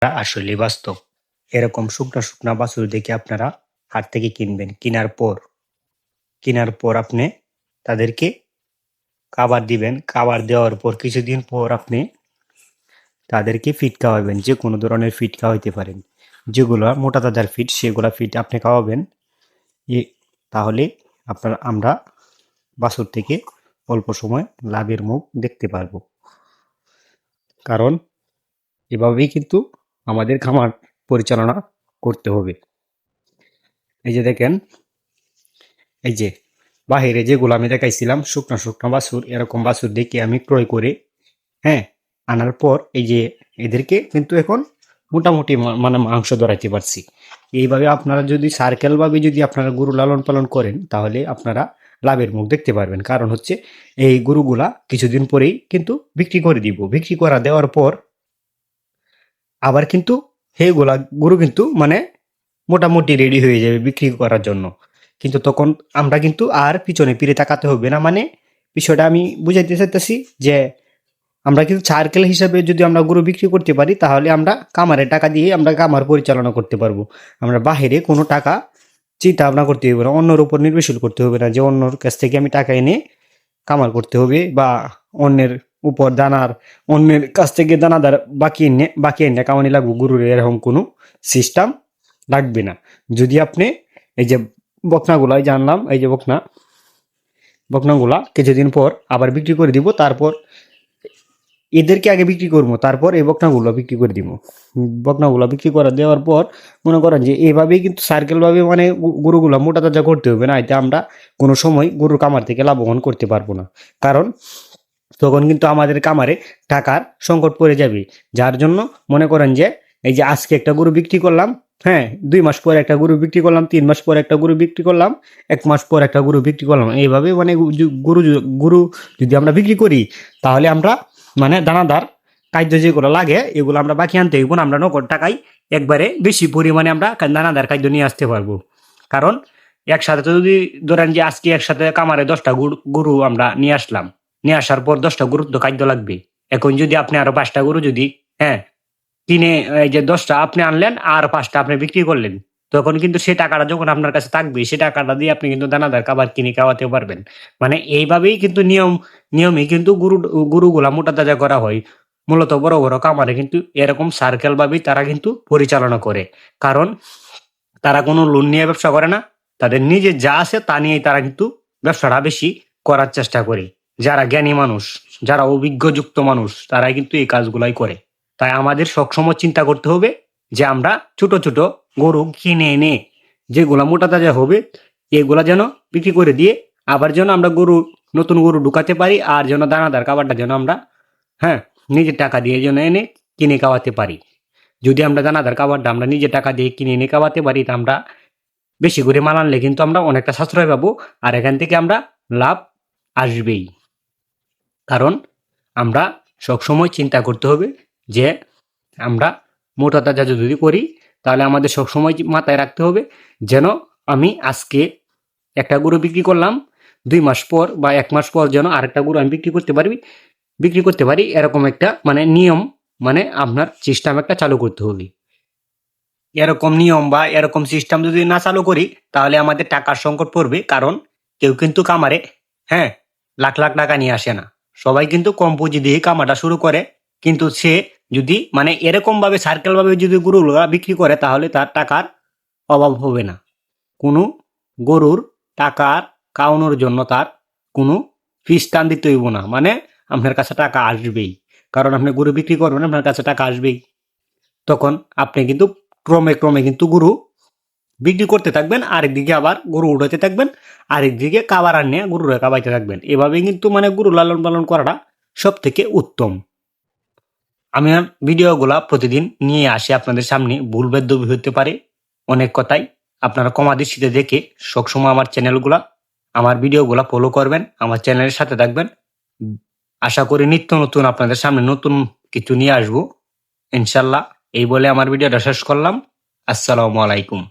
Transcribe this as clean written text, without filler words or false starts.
আসলে বাস্তব। এরকম শুকনা শুকনা বাছুর দেখে আপনারা হাট থেকে কিনবেন। কিনার পর আপনি তাদেরকে খাবার দিবেন। খাবার দেওয়ার পর কিছুদিন পর আপনি তাদেরকে ফিড খাওয়াবেন। যে কোনো ধরনের ফিড খাওয়াইতে পারেন। যেগুলা মোটা তাজার ফিড সেগুলা ফিড আপনি খাওয়াবেন। এ তাহলে আমরা বাছুর থেকে অল্প সময় লাভের মুখ দেখতে পারবো। কারণ এভাবেই কিন্তু আমাদের খামার পরিচালনা করতে হবে। এই যে দেখেন, এই যে বাহিরে যেগুলো আমি দেখাইছিলাম শুকনা শুকনা বাছুর, এরকম বাছুর দেখে আমি ক্রয় করে হ্যাঁ আনার পর এই যে এদেরকে কিন্তু এখন মোটামুটি মানে মাংস ধরাইতে পারছি। এইভাবে আপনারা যদি সার্কেল ভাবে যদি আপনারা গরু লালন পালন করেন তাহলে আপনারা লাভের মুখ দেখতে পারবেন। কারণ হচ্ছে এই গরুগুলা কিছুদিন পরেই কিন্তু বিক্রি করে দিব। বিক্রি করা দেওয়ার পর আবার কিন্তু সেইগুলা গরু কিন্তু মানে মোটামুটি রেডি হয়ে যাবে বিক্রি করার জন্য। কিন্তু তখন আমরা কিন্তু আর পিছনে ফিরে তাকাতে হবে না। মানে বিষয়টা আমি বুঝাইতে চাইতেছি যে আমরা কিন্তু সার্কেল হিসাবে যদি আমরা গরু বিক্রি করতে পারি তাহলে আমরা কামারের টাকা দিয়ে আমরা কামার পরিচালনা করতে পারবো। আমরা বাহিরে কোনো টাকা চিন্তা ভাবনা করতে হবে না, অন্যের উপর নির্ভরশীল করতে হবে না যে অন্যর কাছ থেকে আমি টাকা এনে কামার করতে হবে বা অন্যের উপর অন্যের কাছ থেকে দানাদার বাকি এনে কামানি লাগবে গরুর, এরকম কোনো সিস্টেম লাগবে না। যদি আপনি এই যে বকনাগুলাই জানলাম, এই যে বকনাগুলা কিছুদিন পর আবার বিক্রি করে দিব। তারপর এদেরকে আগে বিক্রি করবো, তারপর এই বকনাগুলো বিক্রি করে দিব। বকনাগুলো বিক্রি করে দেওয়ার পর মনে করেন যে এইভাবেই কিন্তু সার্কেল ভাবে মানে গরুগুলা মোটা তাজা করতে হবে না, এতে আমরা কোনো সময় গরুর কামার থেকে লাভবান করতে পারবো না। কারণ তখন কিন্তু আমাদের কামারে টাকার সংকট পড়ে যাবে। যার জন্য মনে করেন যে এই যে আজকে একটা গরু বিক্রি করলাম, হ্যাঁ 2 মাস পর একটা গরু বিক্রি করলাম, 3 মাস পর একটা গরু বিক্রি করলাম, 1 মাস পর একটা গরু বিক্রি করলাম। এইভাবে মানে গরু যদি আমরা বিক্রি করি তাহলে আমরা মানে দানাদার খাদ্য যেগুলো লাগে এগুলো আমরা বাকি আনতে হইব না। আমরা নগদ টাকায় একবারে বেশি পরিমাণে আমরা দানাদার খাদ্য নিয়ে আসতে পারবো। কারণ একসাথে তো যদি ধরেন যে আজকে একসাথে কামারে 10টা গরু আমরা নিয়ে আসার পর 10টা গরুর তো খাদ্য লাগবে। এখন যদি আপনি আরো 5টা গরু যদি হ্যাঁ কিনে এই যে 10টা আপনি আনলেন আর 5টা আপনি বিক্রি করলেন, তখন কিন্তু সে টাকাটা যখন আপনার কাছে থাকবে সে টাকাটা দিয়ে আপনি কিন্তু দানাদার খাবার কিনে খাওয়াতে পারবেন। মানে এইভাবেই কিন্তু নিয়মে কিন্তু গরুগুলা মোটা তাজা করা হয়। মূলত বড় বড় খামারে কিন্তু এরকম সার্কেল ভাবেই তারা কিন্তু পরিচালনা করে। কারণ তারা কোনো লোন নিয়ে ব্যবসা করে না, তাদের নিজের যা আছে তা নিয়েই তারা কিন্তু ব্যবসাটা বেশি করার চেষ্টা করে। যারা জ্ঞানী মানুষ, যারা অভিজ্ঞযুক্ত মানুষ তারাই কিন্তু এই কাজগুলাই করে। তাই আমাদের সবসময় চিন্তা করতে হবে যে আমরা ছোট ছোট গরু কিনে এনে যেগুলা মোটা তাজা হবে এগুলা যেন বিক্রি করে দিয়ে আবার যেন আমরা নতুন গরু ঢুকাতে পারি, আর যেন দানাদার খাবারটা যেন আমরা হ্যাঁ নিজের টাকা দিয়ে যেন এনে কিনে খাওয়াতে পারি। যদি আমরা দানাদার খাবারটা আমরা নিজের টাকা দিয়ে কিনে এনে খাওয়াতে পারি তা আমরা বেশি করে মাল আনলে কিন্তু আমরা অনেকটা সাশ্রয় পাবো, আর এখান থেকে আমরা লাভ আসবেই। কারণ আমরা সবসময় চিন্তা করতে হবে যে আমরা মোটা তাজা যদি করি তাহলে আমাদের সবসময় মাথায় রাখতে হবে যেন আমি আজকে একটা গরু বিক্রি করলাম, 2 মাস পর বা 1 মাস পর যেন আরেকটা গরু আমি বিক্রি করতে পারি এরকম একটা মানে নিয়ম, মানে আপনার সিস্টেম একটা চালু করতে হবে। এরকম নিয়ম বা এরকম সিস্টেম যদি না চালু করি তাহলে আমাদের টাকার সংকট পড়বে। কারণ কেউ কিন্তু কামারে হ্যাঁ লাখ লাখ টাকা নিয়ে আসে না, সবাই কিন্তু কম পুঁজি দিয়ে কামাটা শুরু করে। কিন্তু সে যদি মানে এরকম ভাবে সার্কেল ভাবে যদি গরুগুলো বিক্রি করে তাহলে তার টাকার অভাব হবে না। কোনো গরুর টাকার খাওয়ানোর জন্য তার কোনো ফিস টান দিতে হইব না, মানে আপনার কাছে টাকা আসবেই। কারণ আপনি গরু বিক্রি করবেন আপনার কাছে টাকা আসবেই। তখন আপনি কিন্তু ক্রমে ক্রমে কিন্তু গরু বিক্রি করতে থাকবেন, আরেকদিকে আবার গরু উঠাতে থাকবেন, আরেকদিকে কাবার আনিয়ে গরুরা কাবাইতে থাকবেন। এভাবে কিন্তু মানে গরু লালন পালন করাটা সব থেকে উত্তম। আমি আর ভিডিওগুলা প্রতিদিন নিয়ে আসি আপনাদের সামনে, ভুল বেদ্যবি হতে পারে অনেক কথাই। আপনারা কমা দৃষ্টিতে দেখে সবসময় আমার ভিডিওগুলা ফলো করবেন, আমার চ্যানেলের সাথে থাকবেন। আশা করি নিত্য নতুন আপনাদের সামনে নতুন কিছু নিয়ে আসবো ইনশাল্লাহ। এই বলে আমার ভিডিওটা শেষ করলাম। আসসালামু আলাইকুম।